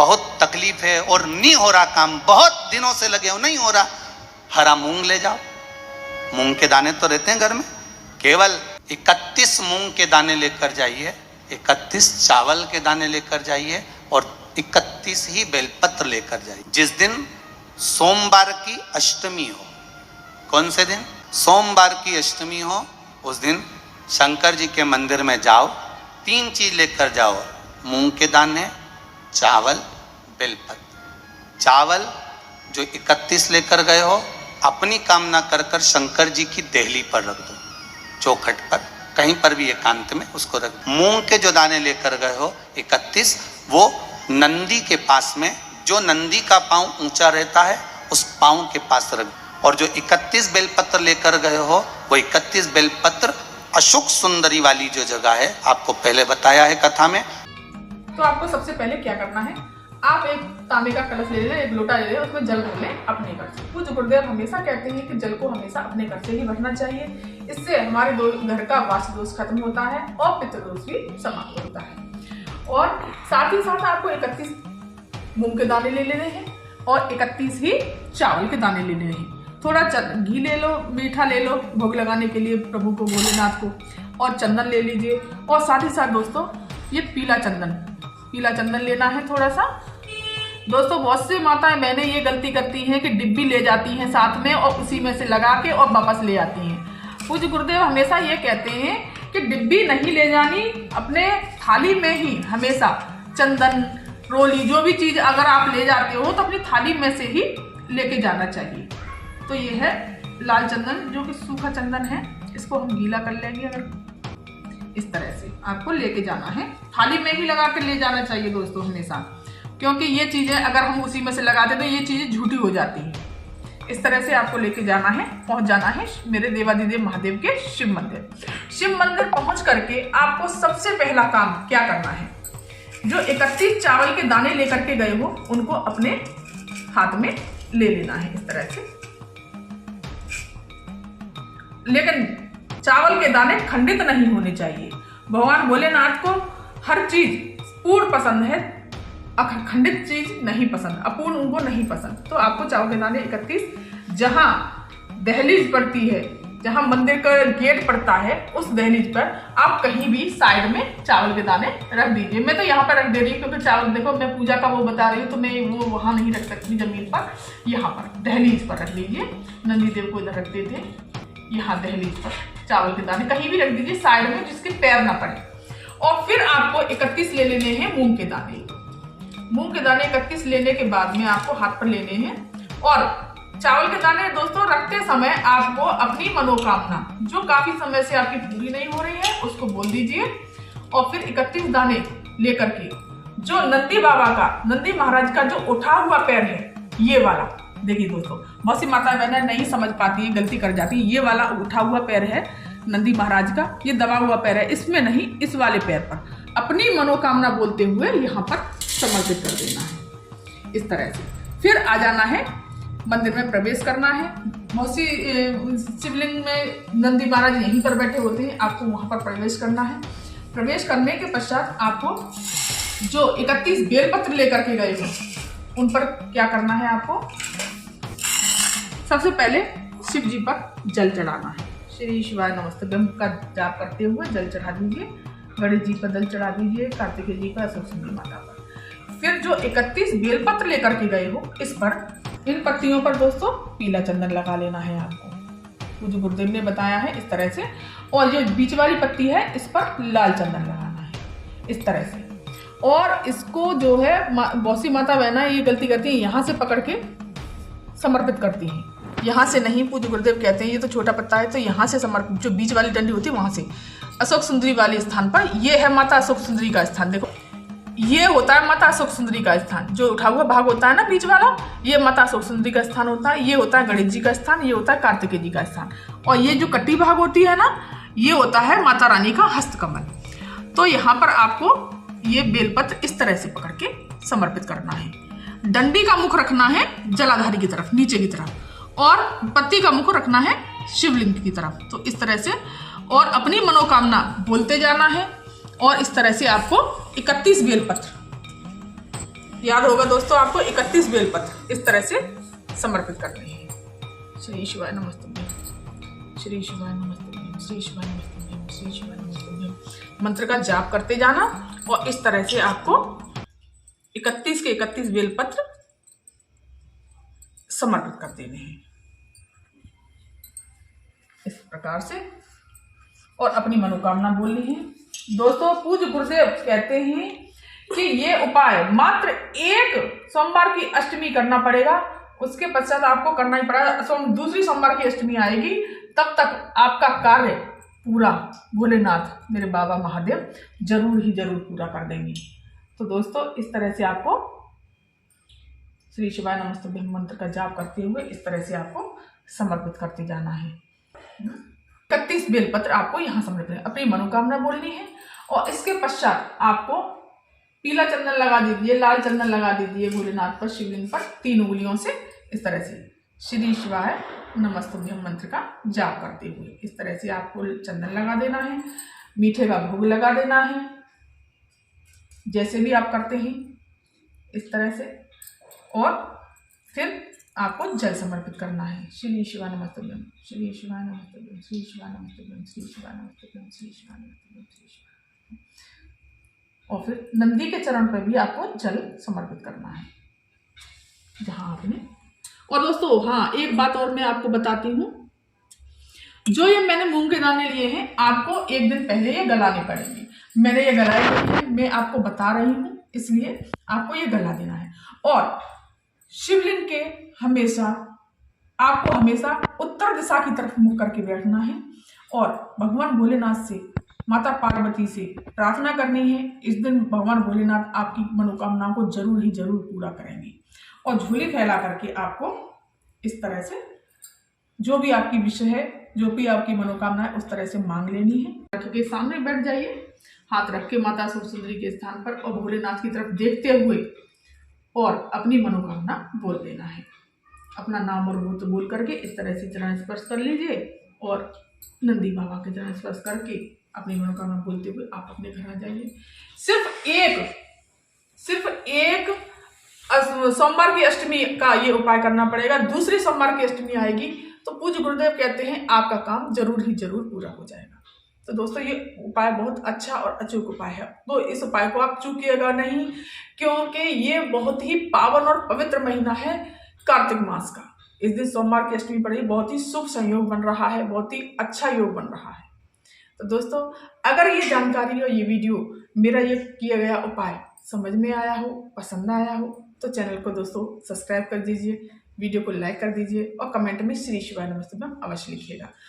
बहुत तकलीफ है और नहीं हो रहा काम, बहुत दिनों से लगे हो नहीं हो रहा, हरा मूंग ले जाओ। मूंग के दाने तो रहते हैं घर में, केवल 31 मूंग के दाने लेकर जाइए, 31 चावल के दाने लेकर जाइए और 31 ही बेलपत्र लेकर जाइए। जिस दिन सोमवार की अष्टमी हो, कौन से दिन? सोमवार की अष्टमी हो, उस दिन शंकर जी के मंदिर में जाओ, 3 चीज लेकर जाओ, मूंग के दाने, चावल, बेलपत्र। चावल जो 31 लेकर गए हो, अपनी कामना कर कर शंकर जी की देहली पर रख दो, चौखट पर, कहीं पर भी एकांत में उसको रख दो। मूंग के जो दाने लेकर गए हो 31, वो नंदी के पास में, जो नंदी का पांव ऊंचा रहता है उस पांव के पास रख दो। और जो 31 बेलपत्र लेकर गए हो, वो 31 बेलपत्र अशोक सुंदरी वाली जो जगह है, आपको पहले बताया है कथा में। तो आपको सबसे पहले क्या करना है, आप एक तांबे का कलश ले लें, एक लोटा ले लें, उसमें जल भर लें अपने घर से। पूज्य गुरुदेव हमेशा कहते हैं कि जल को हमेशा अपने घर से ही भरना चाहिए। इससे हमारे घर का वास्तु दोष खत्म होता है और पितृदोष भी समाप्त होता है। और साथ ही साथ आपको 31 मूंग के दाने ले लेने हैं और 31 ही चावल के दाने ले लेने हैं। थोड़ा घी ले लो, मीठा ले लो भोग लगाने के लिए प्रभु को, भोलेनाथ को, और चंदन ले लीजिए। और साथ ही साथ दोस्तों ये पीला चंदन लेना है थोड़ा सा। दोस्तों बहुत सी माताएं बहनें ये गलती करती हैं कि डिब्बी ले जाती हैं साथ में और उसी में से लगा के और वापस ले आती हैं। पूज्य गुरुदेव हमेशा ये कहते हैं कि डिब्बी नहीं ले जानी, अपने थाली में ही हमेशा चंदन, रोली, जो भी चीज अगर आप ले जाते हो तो अपनी थाली में से ही लेके जाना चाहिए। तो ये है लाल चंदन, जो कि सूखा चंदन है, इसको हम गीला कर लेंगे। अगर इस तरह से आपको लेके जाना है, थाली में ही लगा कर ले जाना चाहिए दोस्तों हमेशा, क्योंकि ये चीजें अगर हम उसी में से लगाते तो ये चीजें झूठी हो जाती हैं। इस तरह से आपको लेके जाना है, पहुंच जाना है मेरे देवादिदेव महादेव के शिव मंदिर पहुंच करके आपको सबसे पहला काम क्या करना है, जो 31 चावल के दाने लेकर के गए हो उनको अपने हाथ में ले लेना है इस तरह से। लेकिन चावल के दाने खंडित नहीं होने चाहिए। भगवान भोलेनाथ को हर चीज पूर्ण पसंद है, खंडित चीज नहीं पसंद, अपूर्ण उनको नहीं पसंद। तो आपको चावल के दाने 31, जहां दहलीज पड़ती है, जहां मंदिर का गेट पड़ता है, उस दहलीज पर आप कहीं भी साइड में चावल के दाने रख दीजिए। मैं तो यहाँ पर रख दे रही हूँ क्योंकि चावल, देखो मैं पूजा का वो बता रही हूँ तो मैं वो वहां नहीं रख सकती जमीन पर, यहाँ पर दहलीज पर रख दीजिए। नंदी देव को इधर रख देते, यहाँ दहलीज पर चावल के दाने कहीं भी रख दीजिए साइड में, जिसके पैर ना पड़े। और फिर आपको 31 ले लेने हैं मूंग के दाने। मूंग के दाने 31 लेने के बाद में आपको हाथ पर लेने हैं। और चावल के दाने दोस्तों रखते समय आपको अपनी मनोकामना, जो काफी समय से आपकी पूरी नहीं हो रही है, उसको बोल दीजिए। और फिर 31 दाने लेकर के जो नंदी बाबा का, नंदी महाराज का जो उठा हुआ पैर है, ये वाला देखिए दोस्तों, बहुत सी माता बहनें नहीं समझ पाती है, गलती कर जाती है। ये वाला उठा हुआ पैर है नंदी महाराज का, ये दबा हुआ पैर है, इसमें नहीं, इस वाले पैर पर अपनी मनोकामना बोलते हुए यहाँ पर समर्पित कर देना है इस तरह से। फिर आ जाना है, मंदिर में प्रवेश करना है। बहुत सी शिवलिंग में नंदी महाराज यहीं पर बैठे होते हैं, आपको वहां पर प्रवेश करना है। प्रवेश करने के पश्चात आपको जो 31 बेलपत्र लेकर के गए हो उन पर क्या करना है, आपको सबसे पहले शिव जी पर जल चढ़ाना है। श्री शिवाय नमस्तुभ्यं का जाप करते हुए जल चढ़ा दीजिए। गणेश जी पर जल चढ़ा दीजिए, कार्तिकेय जी पर, अशोक सुंदरी माता पर। फिर जो 31 बेलपत्र लेकर के गए हो, इस पर, इन पत्तियों पर दोस्तों पीला चंदन लगा लेना है आपको, पूज्य गुरुदेव ने बताया है इस तरह से। और जो बीच वाली पत्ती है, इस पर लाल चंदन लगाना है इस तरह से। और इसको जो है बहुत सी माता बहना ये गलती करती है, यहाँ से पकड़ के समर्पित करती हैं, यहाँ से नहीं। पूज्य गुरुदेव कहते हैं ये तो छोटा पत्ता है, तो यहाँ से समर्पित, जो बीच वाली डंडी होती है वहां से, अशोक सुंदरी वाले स्थान पर। ये है माता अशोक सुंदरी का स्थान, देखो ये होता है माता अशोक सुंदरी का स्थान। जो उठा हुआ भाग होता है ना बीच वाला, ये माता अशोक सुंदरी का स्थान होता है। ये होता है गणेश जी का स्थान, ये होता है कार्तिकेय जी का स्थान। और ये जो कट्टी भाग होती है ना, ये होता है माता रानी का हस्तकमल। तो यहाँ पर आपको ये बेलपत्र इस तरह से पकड़ के समर्पित करना है। डंडी का मुख रखना है जलाधारी की तरफ, नीचे की तरफ, और पत्ती का मुख रखना है शिवलिंग की तरफ। तो इस तरह से, और अपनी मनोकामना बोलते जाना है। और इस तरह से आपको 31 बेलपत्र याद होगा दोस्तों आपको 31 बेलपत्र इस तरह से समर्पित करने हैं। श्री शिवाय नमस्तुभ्यं, श्री शिवाय नमस्तुभ्यं, श्री शिवाय नमस्तुभ्यं, श्री शिवाय नमस्तुभ्यं मंत्र का जाप करते जाना और इस तरह से आपको 31 के 31 बेलपत्र समर्पित कर देने हैं इस प्रकार से, और अपनी मनोकामना बोलनी है। दोस्तों पूज्य गुरुदेव कहते हैं कि ये उपाय मात्र एक सोमवार की अष्टमी करना पड़ेगा, उसके पश्चात आपको करना ही पड़ेगा। दूसरी सोमवार की अष्टमी आएगी तब तक आपका कार्य पूरा भोलेनाथ मेरे बाबा महादेव जरूर ही जरूर पूरा कर देंगे। तो दोस्तों इस तरह से आपको श्री शिवाय नमस्तुभ्यं मंत्र का जाप करते हुए इस तरह से आपको समर्पित करते जाना है। 31 बेलपत्र आपको यहाँ समर्पित है, अपनी मनोकामना बोलनी है और इसके पश्चात आपको पीला चंदन लगा दीजिए, लाल चंदन लगा दीजिए भोलेनाथ पर, शिवलिंग पर 3 उंगलियों से इस तरह से श्री शिवाय नमस्तुभ्यं मंत्र का जाप करते हुए इस तरह से आपको चंदन लगा देना है, मीठे का भोग लगा देना है, जैसे भी आप करते हैं इस तरह से, और फिर आपको जल समर्पित करना है। श्री शिवाय नमस्तुभ्यं, श्री शिवाय नमस्तुभ्यं, श्री शिवाय नमस्तुभ्यं, श्री शिवाय नमस्तुभ्यं, श्री शिवाय नमस्तुभ्यं, श्री शिवाय, और फिर नंदी के चरण पर भी आपको जल समर्पित करना है जहां आपने। और दोस्तों हाँ, एक बात और मैं आपको बताती हूँ, जो ये मैंने मूंग के दाने लिए हैं आपको एक दिन पहले ये गलाने पड़ेंगे। मैंने ये गलाए हुए हैं, मैं आपको बता रही हूँ, इसलिए आपको ये गला देना है। और शिवलिंग के आपको हमेशा उत्तर दिशा की तरफ मुख करके बैठना है और भगवान भोलेनाथ से, माता पार्वती से प्रार्थना करनी है। इस दिन भगवान भोलेनाथ आपकी मनोकामनाओं को जरूर ही जरूर पूरा करेंगे। और झोली फैला करके आपको इस तरह से जो भी आपकी विषय है, जो भी आपकी मनोकामना है, उस तरह से मांग लेनी है। रथ के सामने बैठ जाइए, हाथ रख के माता सुरसुंदरी के स्थान पर, और भोलेनाथ की तरफ देखते हुए और अपनी मनोकामना बोल देना है। अपना नाम और गोत्र बोल करके इस तरह से चरण स्पर्श कर लीजिए और नंदी बाबा के चरण स्पर्श करके अपनी मनोकामना बोलते हुए आप अपने घर आ जाइए। सिर्फ एक सोमवार की अष्टमी का ये उपाय करना पड़ेगा। दूसरी सोमवार की अष्टमी आएगी तो पूज्य गुरुदेव कहते हैं आपका काम जरूर ही जरूर पूरा हो जाएगा। तो दोस्तों ये उपाय बहुत अच्छा और अचूक उपाय है, तो इस उपाय को आप चूकिएगा नहीं, क्योंकि ये बहुत ही पावन और पवित्र महीना है कार्तिक मास का। इस दिन सोमवार की अष्टमी पड़ेगी, बहुत ही शुभ संयोग बन रहा है, बहुत ही अच्छा योग बन रहा है। तो दोस्तों अगर ये जानकारी और ये वीडियो, मेरा ये किया गया उपाय समझ में आया हो, पसंद आया हो, तो चैनल को दोस्तों सब्सक्राइब कर दीजिए, वीडियो को लाइक कर दीजिए और कमेंट में श्री शिवाय नमस्तुभ्यं अवश्य लिखिएगा।